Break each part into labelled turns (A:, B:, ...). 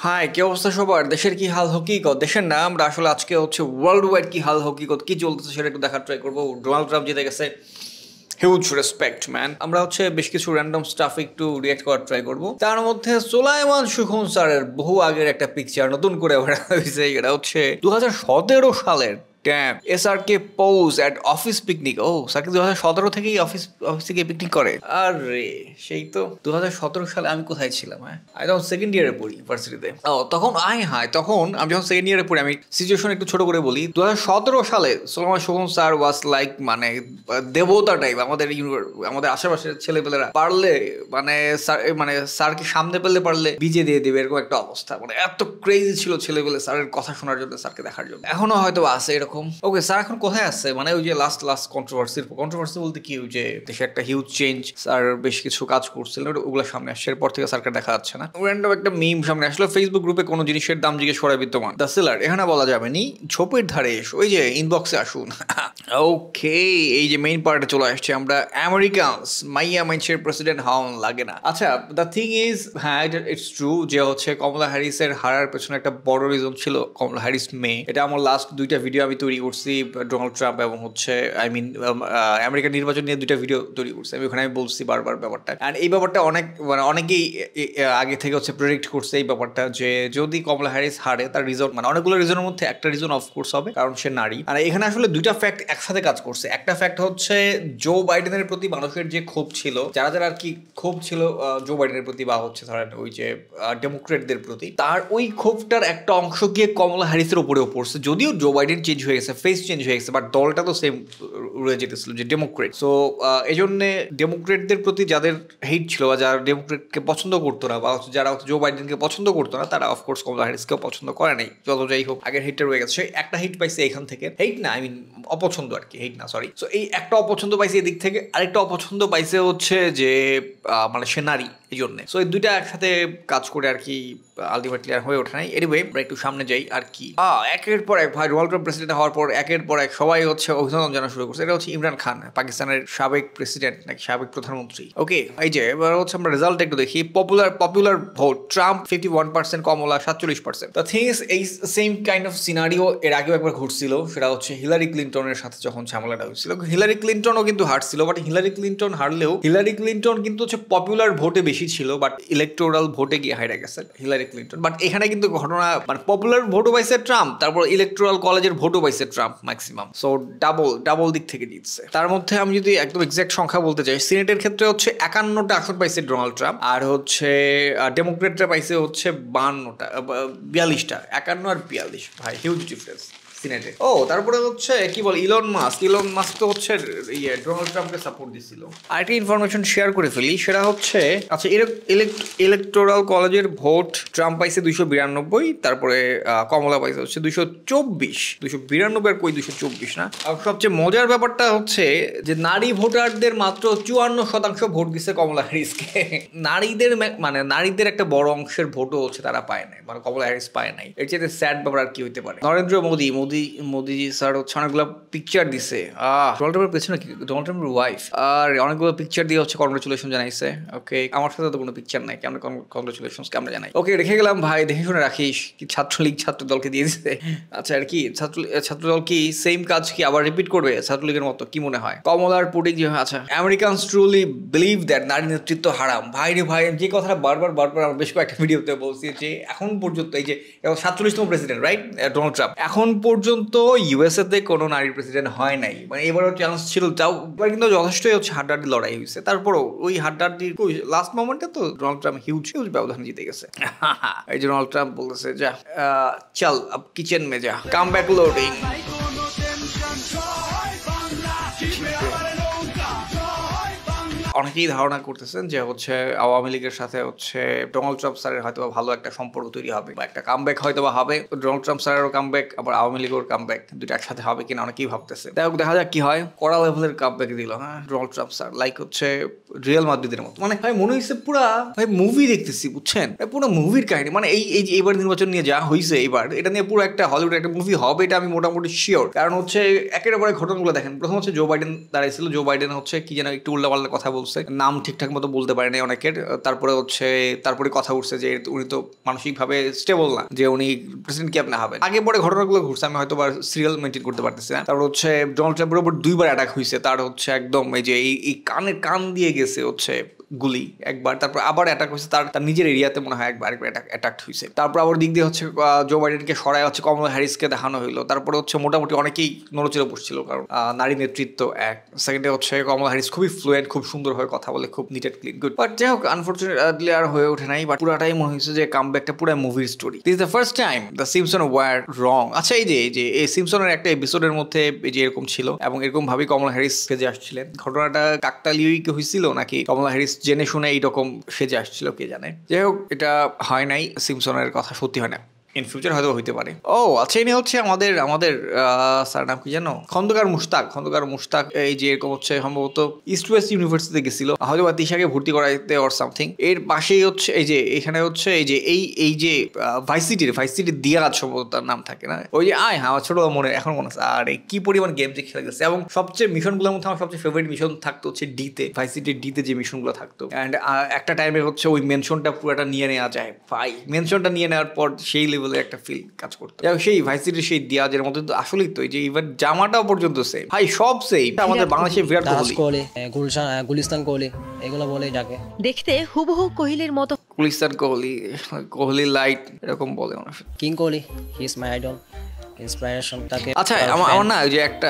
A: High, কি অবস্থা সবার? দেশের কি হাল হকিকত? দেশের না, আমরা আসলে আজকে হচ্ছে ওয়ার্ল্ড ওয়াইড কি হাল হকিকত, কি চলতেছে সেটা একটু দেখার ট্রাই করবো। ডোনাল্ড ট্রাম্প জিতে গেছে, হিউজ রেসপেক্ট ম্যান। আমরা হচ্ছে বেশ কিছু র্যান্ডম স্টাফ একটু রিয়েক্ট করার ট্রাই করবো। তার মধ্যে সোলাইমান সুখন স্যারের বহু আগের একটা পিকচার নতুন করে আবার হয়েছে। এটা হচ্ছে 2017 সালের। Damn, SRK pose at office picnic. ও, স্যারকে 2017 থেকেই অফিস থেকে পিকনিক করে। আরে সেই তো 2017 সালে আমি কোথায় ছিলাম? হ্যাঁ, আমি তখন সেকেন্ড ইয়ারে পড়ি ইউনিভার্সিটিতে। ও তখন তখন আমি যখন সেকেন্ড ইয়ারে পড়ি, আমি সিচুয়েশন একটু ছোট করে বলি। 2017 সালে সোলাইমান সুখন স্যার ওয়াজ লাইক মানে দেবতা টাইপ। আমাদের আশেপাশের ছেলেপেলেরা পারলে স্যারকে সামনে পেলে পারলে বিজে দিয়ে দেবে, এরকম একটা অবস্থা। মানে এত ক্রেজি ছিল ছেলেপেলে স্যারের কথা শোনার জন্য, স্যারকে দেখার জন্য। এখনো হয়তো আছে এরকম। ওকে, স্যার এখন কোথায় আছে? মানে ওই যে লাস্ট কন্ট্রোভার্সি বলতে কি, ওই যে দেশে একটা হিউজ চেঞ্জ, স্যার বেশ কিছু কাজ করছিলেন, ওগুলো সামনে আসছে। এরপর থেকে স্যারকে দেখা যাচ্ছে না। র্যান্ডম একটা মিম সামনে আসলো ফেসবুক গ্রুপে, কোনো জিনিসের দাম জিজ্ঞেস করা বিদ্যমান দ্য সেলার। এখানে বলা যাবে নি, ঝোপের ধারে এসো, ওই যে ইনবক্সে আসুন। ওকে, এই যে মেইন পার্টে চলে আসছে আমরা। আমেরিকানস মাইয়া মাইনসের প্রেসিডেন্ট হাউন লাগে না। আচ্ছা, দ্য থিং ইজ, হ্যাঁ ইটস ট্রু যে হচ্ছে কমলা হ্যারিসের হারার পেছনে একটা বড় রিজন ছিল কমলা হ্যারিস মেয়ে। এটা আমার লাস্ট দুইটা ভিডিও আমি তৈরি করছি, ডোনাল্ড ট্রাম্প এবং হচ্ছে আমেরিকার নির্বাচন নিয়ে দুইটা ভিডিও তৈরি করছি। ওখানে আমি বলছি বারবার ব্যাপারটা। অ্যান্ড এই ব্যাপারটা অনেকেই আগে থেকে হচ্ছে প্রেডিক্ট করছে এই ব্যাপারটা, যে যদি কমলা হ্যারিস হারে তার রিজন অনেকগুলো রিজনের মধ্যে একটা রিজন অফকোর্স হবে কারণ সে নারী। আর এখানে আসলে দুইটা ফ্যাক্ট একসাথে কাজ করছে। একটা ফ্যাক্ট হচ্ছে জো বাইডেনের প্রতি মানুষের যে ক্ষোভ ছিল, যারা আর কি ক্ষোভ ছিল জো বাইডেনের প্রতি, বা হচ্ছে ধরেন ওই যে ডেমোক্রেটদের প্রতি, তার ওই ক্ষোভটার একটা অংশ গিয়ে কমলা হ্যারিসের উপরেও পড়ছে। যদিও জো বাইডেন চেঞ্জ হয়ে গেছে, ফেস চেঞ্জ হয়ে গেছে, বাট দলটা তো সেম রয়ে যেতেছিল, যে ডেমোক্রেট। সো এই জন্যে ডেমোক্রেটদের প্রতি যাদের হেট ছিল, বা যারা ডেমোক্রেটকে পছন্দ করতো না, বা যারা জো বাইডেনকে পছন্দ করতো না, তারা অফকোর্স কমলা হ্যারিসকেও পছন্দ করে নাই। যত যাই হোক, আগের হেটটা রয়ে গেছে। একটা হিট পাইছে এখান থেকে, হেট না, অপছন্দ আর কি, হেট না, সরি। সো এই একটা অপছন্দ পাইছে এদিক থেকে, আরেকটা অপছন্দ পাইছে হচ্ছে যে মানে সে নারী, এই জন্য। সো এই দুইটা একসাথে কাজ করে আর কি আলটিমেটলি আর হয়ে ওঠে নাই। এনিওয়ে, আমরা একটু সামনে যাই আর কি। একের পর এক ভাই, ডোনাল্ড ট্রাম্প প্রেসিডেন্ট হওয়ার পর একের পর এক সবাই হচ্ছে অভিনন্দন জানানো শুরু করছে। এটা হচ্ছে ইমরান খান, পাকিস্তানের সাবেক প্রেসিডেন্ট নাকি সাবেক প্রধানমন্ত্রী। ওকে, এই যে এবার হচ্ছে আমরা রেজাল্ট একটু দেখি। Popular vote, Trump 51%, Kamala 47%। The thing is, এই সেম কাইন্ড অফ সিনারিও এর আগেও একবার ঘটছিল। সেটা হচ্ছে হিলারি ক্লিন্টনের সাথে যখন ঝামেলাটা হয়েছিল। হিলারি ক্লিন্টনও কিন্তু হারছিল, বাট হিলারি ক্লিন্টন হারলেও হিলারি ক্লিন্টন কিন্তু হচ্ছে পপুলার ভোটে বেশি ছিল, বাট ইলেকটোরাল ভোটে গিয়ে হাইরা গেছে হিলারি ক্লিন্টন। বাট এখানে কিন্তু ঘটনা মানে পপুলার ভোটও পাইছে ট্রাম্প, তারপর ইলেকটোরাল কলেজের ভোটও পাইছে ট্রাম্প ম্যাক্সিমাম। সো ডাবল দিক থেকে জিতছে। তার মধ্যে আমি যদি একদম এক্সাক্ট সংখ্যা বলতে চাই, সিনেটের ক্ষেত্রে হচ্ছে 51টা আসন পাইছে ডোনাল্ড ট্রাম্প, আর হচ্ছে ডেমোক্রেটরা পাইছে হচ্ছে 42টা। 51 আর 42, ভাই হিউজ ডিফারেন্স সিনেটে। ও তারপরে হচ্ছে কি বল, ইলন মাস্ক তো হচ্ছে ডোনাল্ড ট্রাম্পকে সাপোর্ট দিছিল। আরেকটা ইনফরমেশন শেয়ার করে ফেলি, সেটা হচ্ছে আচ্ছা, ইলেকটোরাল কলেজের ভোট ট্রাম্প পাইছে 292, তারপরে কমলা পাইছে হচ্ছে 292 আর কই 224 না। আর সবচেয়ে মজার ব্যাপারটা হচ্ছে যে নারী ভোটারদের মাত্র 54% ভোট দিচ্ছে কমলা হ্যারিসকে। নারীদের একটা বড় অংশের ভোটও হচ্ছে তারা পায় নাই, মানে কমলা হ্যারিস পায় নাই। এর চেয়ে স্যাড ব্যাপার আর কি হইতে পারে। নরেন্দ্র মোদিজি স্যার হচ্ছে অনেকগুলো পিকচার দিছে। ডোনাল্ড ট্রাম্পের পেছনে কি, ডোনাল্ড ট্রাম্পের ওয়াইফ, আর অনেকগুলো পিকচার দিয়ে হচ্ছে কংগ্রেচুলেশন জানাইছে। ওকে, আমার সাথে তো কোনো পিকচার নাই, কেমন কংগ্রেচুলেশন কেমন জানাই। ওকে, রেখে গেলাম ভাই, দেখে শুনে রাখিস। কি ছাত্র দলকে দিয়ে দিছে। আচ্ছা, আর কি ছাত্র দল কি সেম কাজ কি আবার রিপিট করবে ছাত্রলীগের মতো, কি মনে হয়? কমলার পুডিং যে, আচ্ছা, আমেরিকানস ট্রুলি বিলিভ দ্যাট নারী নেতৃত্ব হারাম। ভাই রে ভাই, যে কথাটা বারবার আমরা বেশ কয়েকটা ভিডিওতে বলছি, যে এখন পর্যন্ত এই যে 47তম প্রেসিডেন্ট রাইট ডোনাল্ড ট্রাম্প, এখন পর্যন্ত ইউএসএ তে কোনো নারী প্রেসিডেন্ট হয় নাই। মানে এবারও চান্স ছিল, তাও এবার কিন্তু যথেষ্টই হচ্ছে হাড্ডাহাড্ডি লড়াই হয়েছে। তারপরও ওই হাড্ডাহাড্ডি লাস্ট মোমেন্টে তো ডোনাল্ড ট্রাম্প হিউজ ব্যবধান জিতে গেছে। এই যে ডোনাল্ড ট্রাম্প বলতেছে, যা চল আব কিচেন মে যা, কাম ব্যাক লোডিং। অনেকেই ধারণা করতেছেন যে হচ্ছে আওয়ামী লীগের সাথে হচ্ছে ডোনাল্ড ট্রাম্প স্যারের হয়তো ভালো একটা সম্পর্ক তৈরি হবে, বা একটা কামব্যাক হয়তো বা হবে। ডোনাল্ড ট্রাম্প স্যারেরও কামব্যাক, আবার আওয়ামী লীগের কামব্যাক, দুটো একসাথে হবে কিনা অনেকেই ভাবতেছে। যাই হোক, দেখা যাক কি হয়। কড়া লেভেলের কামব্যাক দিল হ্যাঁ ডোনাল্ড ট্রাম্প স্যার, লাইক হচ্ছে রিয়াল মাদ্রিদের মতো। মানে ভাই মনে হয়েছে পুরা ভাই মুভি দেখতেছি, বুঝছেন, পুরো মুভির কাহিনী। মানে এই যে এবার নির্বাচন নিয়ে যা হয়েছে, এবার এটা নিয়ে পুরো একটা হলিউড একটা মুভি হবে, এটা আমি মোটামুটি শিওর। কারণ হচ্ছে একের পরে ঘটনাগুলো দেখেন। প্রথম হচ্ছে জো বাইডেন দাঁড়াইছিল, জো বাইডেন হচ্ছে কি যেন একটু উল্টাপাল্টা কথা বলছিল, বলছে, নাম ঠিকঠাক মতো বলতে পারে নাই অনেকের। তারপরে কথা উঠছে যে উনি তো মানসিকভাবে স্টেবল না, যে উনি প্রেসিডেন্ট কি আপনি হবেন। আগে পরে ঘটনাগুলো ঘুরছে, আমি হয়তো সিরিয়াল মেনটেন করতে পারতেছি না। তারপর ডোনাল্ড ট্রাম্পের উপর 2বার অ্যাটাক হয়েছে, তার একদম এই যে এই কান দিয়ে গেছে গুলি একবার, তারপর আবার অ্যাটাক হয়েছে তার নিজের এরিয়াতে, মনে হয় একবার অ্যাটাক হয়েছে। তারপর আবার দিক দিয়ে জো বাইডেনকে সরায় কমলা হ্যারিসকে দেখানো হইলো। তারপরে মোটামুটি অনেকেই নড়চড়ে বসছিল, কারণ নারী নেতৃত্ব এক। সেকেন্ডে কমলা হ্যারিস খুবই ফ্লুয়েন্ট, খুব সুন্দরভাবে কথা বলে, খুব neat and clean, good. But যাই হোক, আনফরচুনেটলি আর হয়ে ওঠে নাই। বাট পুরাটাই মনে হয়েছে যে কামব্যাকটা পুরো মুভির story. This is the first time the Simpson were wrong. আচ্ছা, এই যে এই সিম্পসনের একটা এপিসোডের মধ্যে এই যে এরকম ছিল, এবং এরকম ভাবেই কমলা হ্যারিস সেজে আসছিলেন। ঘটনাটা কাকতালীয়ই কি হয়েছিল, নাকি কমলা হ্যারিস জেনে শুনে এইরকম সেজে আসছিল, কে জানে। যাই হোক, এটা হয় নাই, সিম্পসনের কথা সত্যি হয় না। ইন ফিউচার হয়তো হইতে পারে। ও আচ্ছা, ইনি আমাদের স্যার নাম কি জানো, খন্দকার মুশতাক। এই যে এরকম সম্ভবত ইস্ট ওয়েস্ট ইউনিভার্সিটিতে গেছিল, হয়তো বা তিশাকে ভর্তি করাইতে অর সামথিং। এর পাশেই এই যে এখানে এই যে ভাইসিটির দিয়াজ সম্ভবত তার নাম থাকে না, ওই যে আমার ছোট মনে এখন মনে আছে। আর কি পরিমাণ গেম যে খেলে গেছে, এবং সবচেয়ে মিশনগুলোর মধ্যে আমার সবচেয়ে ফেভারিট মিশন থাকতো ডিতে, ভাইসিটির ডিতে যে মিশনগুলো থাকতো। অ্যান্ড একটা টাইমে ওই মেনশনটা পুরোটা নিয়ে নেওয়া যায়, ভাই মেনশনটা নিয়ে নেওয়ার পর সেই একটা ফিল কাজ করতো। সেই ভাইসিটির সেই দিয়াজের মধ্যে তো আসলেই তো এই যে ইভেন জামাটাও পর্যন্ত সেম, ভাই সব সেম। আমাদের বাংলাদেশের বিরাট কোহলি,
B: গুলিস্তান কোহলি এগুলো বলে যাকে
C: দেখতে হুবহু কোহলির মতো।
A: গুলিস্তান কোহলি লাইট এরকম বলে মানুষ।
B: King Kohli, he is my idol, inspiration. তাকে
A: আচ্ছা, আমার না যে একটা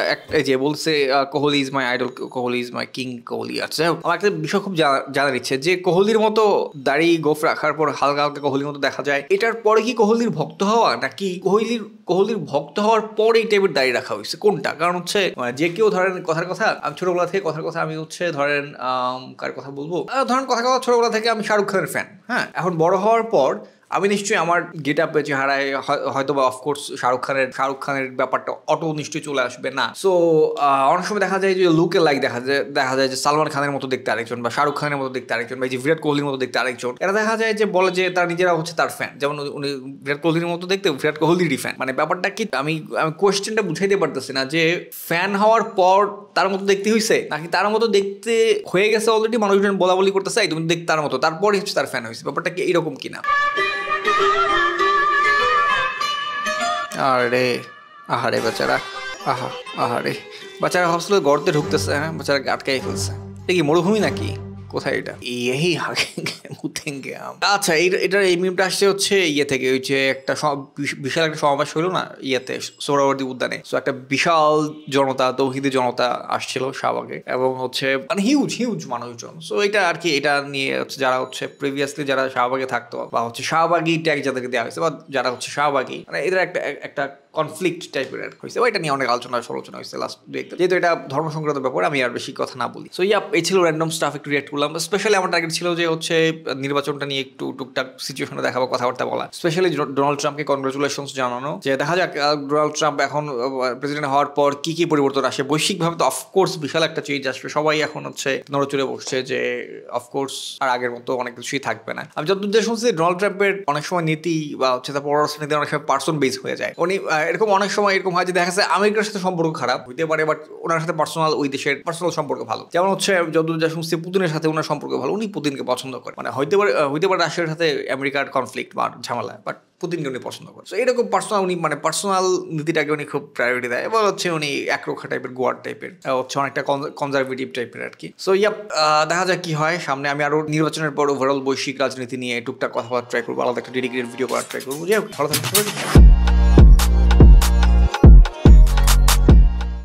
A: যে বলছে Kohli is my idol, Kohli is my king Kohli. আচ্ছা, আমার একটা বিষয় খুব জানার ইচ্ছে, যে কোহলির মতো দাড়ি গোফ রাখার পর হালকা হালকা কোহলির মতো দেখা যায়, এটার পরে কি কোহলির ভক্ত হওয়া, নাকি কোহলির ভক্ত হওয়ার পরে এই টাইপের দাড়ি রাখা হয়েছে, কোনটা? কারণ যে কেউ ধরেন কথার কথা, আমি ছোটবেলা থেকে আমি ধরেন কার কথা বলবো, ধরেন ছোটবেলা থেকে আমি শাহরুখ খানের ফ্যান। হ্যাঁ, এখন বড় হওয়ার পর আমি নিশ্চয়ই আমার গেট আপে চেহারায় হয়তো বা অফকোর্স শাহরুখ খানের ব্যাপারটা অটো নিশ্চয়ই চলে আসবে না। সো অনেক সময় দেখা যায় যে লুকে লাইক দেখা যায় যে সালমান খানের মতো দেখতে আরেকজন, বা শাহরুখ খানের মতো দেখতে আরেকজন, বা যে বিরাট কোহলির মতো দেখতে আরেকজন। এরা দেখা যায় যে বলে যে তারা নিজেরা তার ফ্যান, যেমন উনি বিরাট কোহলির মতো দেখতে বিরাট কোহলিরই ফ্যান। মানে ব্যাপারটা কি, আমি কোয়েশ্চেনটা বুঝাইতে পারতেছি না, যে ফ্যান হওয়ার পর তার মতো দেখতে হয়েছে, নাকি তার মতো দেখতে হয়ে গেছে অলরেডি, মানুষজন বলা করতেছে তুমি দেখতে তার মতো, তারপরে তার ফ্যান হয়েছে। ব্যাপারটা কি এইরকম কিনা? আহারে বেচারা, বাচ্চারা ভাবছিল গর্তে ঢুকতেছে, হ্যাঁ বেচারা আটকাই ফেলছে। এটা কি মরুভূমি নাকি? কোথায় এটা? এই আচ্ছা, এটার এই মিমটা আসছে ইয়ে থেকে, ওই যে একটা বিশাল একটা সমাবেশ হইলো না ইয়েতে, সোহরাওয়ার্দী উদ্যানে। সো একটা বিশাল জনতা, তৌহিদি জনতা আসছিল শাহবাগে, এবং মানে হিউজ মানুষজন। সো এটা আর কি, এটা নিয়ে যারা প্রিভিয়াসলি যারা শাহবাগে থাকতো, বা শাহবাগী ট্যাগ যাদেরকে দেওয়া হয়েছে, বা যারা শাহবাগী, মানে এদের একটা কনফ্লিক্ট টাইপের হয়েছে, ওইটা নিয়ে অনেক আলোচনা হয়েছে লাস্ট দেখতে। যেহেতু এটা ধর্ম সংক্রান্ত ব্যাপার, আমি আর বেশি কথা না বলি। সো এই ছিল র্যান্ডম স্টাফ, একটু রিয়েক্ট করলাম। স্পেশালি আমার টার্গেট ছিল যে নির্বাচনটা নিয়ে একটু টুকটাক সিচুয়েশনে দেখাবো, কথাবার্তা বলা। স্পেশালি ডোনাল্ড ট্রাম্পকে কনগ্রাচুলেশনস জানানো, যে দেখা যাক ডোনাল্ড ট্রাম্প এখন প্রেসিডেন্ট হওয়ার পর কি পরিবর্তন আসে। বৈশ্বিকভাবে তো অফকোর্স বিশাল একটা চেঞ্জ আসবে, সবাই এখন নড়চড়ে বসছে যে অফকোর্স আর আগের মতো অনেক কিছুই থাকবে না। আমি যতদূর শুনছি, ডোনাল্ড ট্রাম্পের অনেক সময় নীতি বা তার পররাষ্ট্র নীতি অনেক সময় পার্সন বেস হয়ে যায়। উনি এরকম অনেক সময় এরকম হয় যে দেখা যাচ্ছে আমেরিকার সাথে সম্পর্ক খারাপ হইতে পারে, বাট ওনার সাথে ওই দেশের পার্সোনাল সম্পর্ক ভালো। যেমন যতদূর যা শুনছি, পুতিনের সাথে ওনার সম্পর্ক ভালো, উনি পুতিনকে পছন্দ করেন। মানে হইতে পারে রাশিয়ার সাথে আমেরিকার কনফ্লিক্ট বা ঝামেলা, বাট পুতিনকে উনি পছন্দ করেন। তো এরকম পার্সোনাল নীতিটাকে উনি খুব প্রায়োরিটি দেয়, এবং উনি একরোখা টাইপের, গোয়ার টাইপের, অনেকটা কনজারভেটিভ টাইপের আর কি। সো দেখা যাক কি হয় সামনে। আমি আরো নির্বাচনের পর ওভারঅল বৈশ্বিক রাজনীতি নিয়ে টুকটাক কথা বলার ট্রাই করবো, আলাদা একটা ডেডিকেটেড ভিডিও করার ট্রাই করবো। যাই হোক, ভালো থাকবেন।